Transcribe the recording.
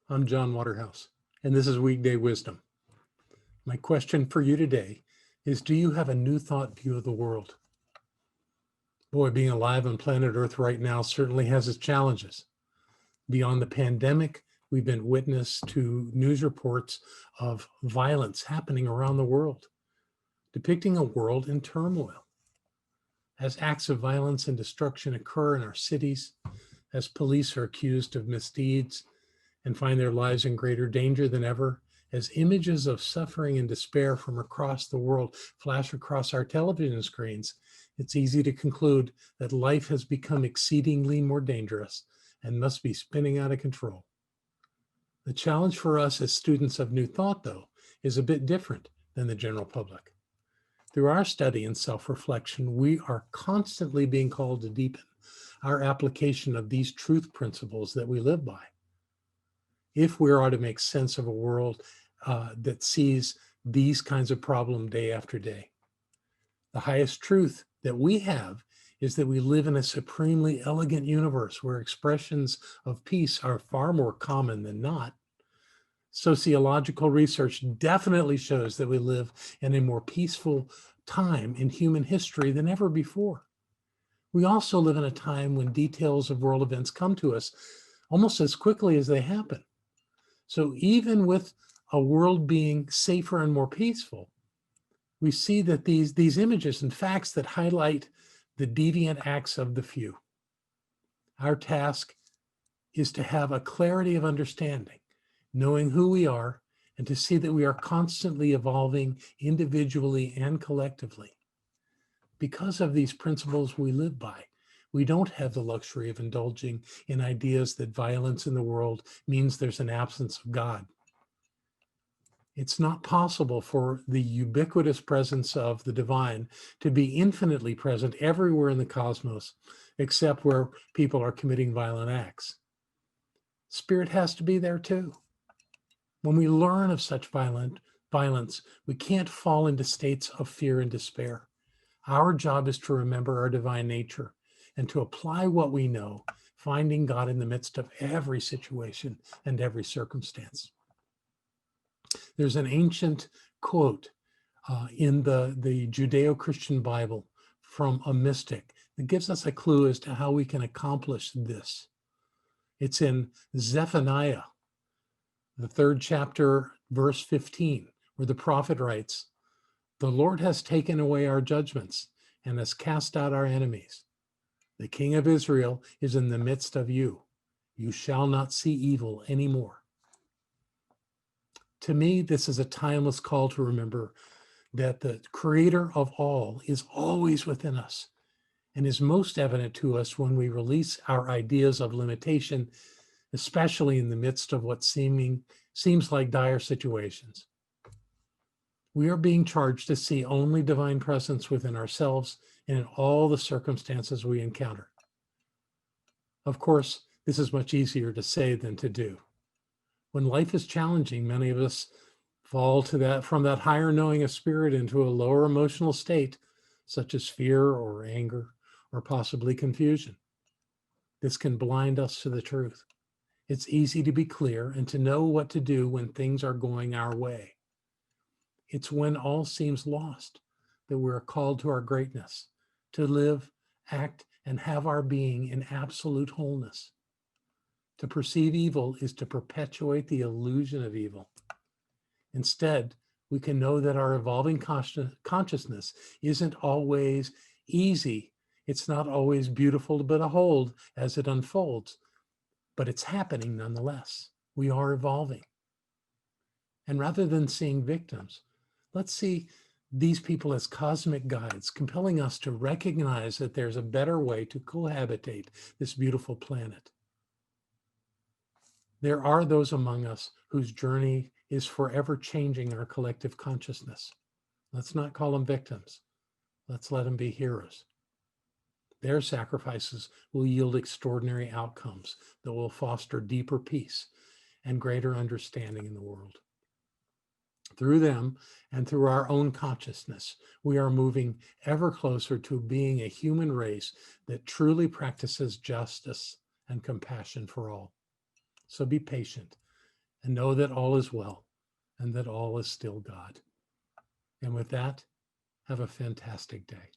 I'm John Waterhouse, and this is Weekday Wisdom. My question for you today is, do you have a new thought view of the world? Boy, being alive on planet Earth right now certainly has its challenges. Beyond the pandemic, we've been witness to news reports of violence happening around the world, depicting a world in turmoil. As acts of violence and destruction occur in our cities, as police are accused of misdeeds and find their lives in greater danger than ever, as images of suffering and despair from across the world flash across our television screens, it's easy to conclude that life has become exceedingly more dangerous and must be spinning out of control. The challenge for us as students of New Thought, though, is a bit different than the general public. Through our study and self-reflection, we are constantly being called to deepen our application of these truth principles that we live by. If we are to make sense of a world that sees these kinds of problems day after day. The highest truth that we have is that we live in a supremely elegant universe where expressions of peace are far more common than not. Sociological research definitely shows that we live in a more peaceful time in human history than ever before. We also live in a time when details of world events come to us almost as quickly as they happen. So even with a world being safer and more peaceful, we see that these images and facts that highlight the deviant acts of the few. Our task is to have a clarity of understanding, knowing who we are, and to see that we are constantly evolving individually and collectively. Because of these principles we live by, we don't have the luxury of indulging in ideas that violence in the world means there's an absence of God. It's not possible for the ubiquitous presence of the divine to be infinitely present everywhere in the cosmos, except where people are committing violent acts. Spirit has to be there too. When we learn of such violence, we can't fall into states of fear and despair. Our job is to remember our divine nature and to apply what we know, finding God in the midst of every situation and every circumstance. There's an ancient quote in the Judeo-Christian Bible from a mystic that gives us a clue as to how we can accomplish this. It's in Zephaniah, the 3rd chapter, verse 15, where the prophet writes, "The Lord has taken away our judgments and has cast out our enemies. The King of Israel is in the midst of you. You shall not see evil anymore." To me, this is a timeless call to remember that the creator of all is always within us and is most evident to us when we release our ideas of limitation, especially in the midst of what seems like dire situations. We are being charged to see only divine presence within ourselves and in all the circumstances we encounter. Of course, this is much easier to say than to do. When life is challenging, many of us fall to from that higher knowing of spirit into a lower emotional state, such as fear or anger or possibly confusion. This can blind us to the truth. It's easy to be clear and to know what to do when things are going our way. It's when all seems lost that we're called to our greatness, to live, act, and have our being in absolute wholeness. To perceive evil is to perpetuate the illusion of evil. Instead, we can know that our evolving consciousness isn't always easy. It's not always beautiful to behold as it unfolds, but it's happening nonetheless. We are evolving. And rather than seeing victims, let's see these people as cosmic guides, compelling us to recognize that there's a better way to cohabitate this beautiful planet. There are those among us whose journey is forever changing our collective consciousness. Let's not call them victims. Let's let them be heroes. Their sacrifices will yield extraordinary outcomes that will foster deeper peace and greater understanding in the world. Through them and through our own consciousness, we are moving ever closer to being a human race that truly practices justice and compassion for all. So be patient and know that all is well and that all is still God. And with that, have a fantastic day.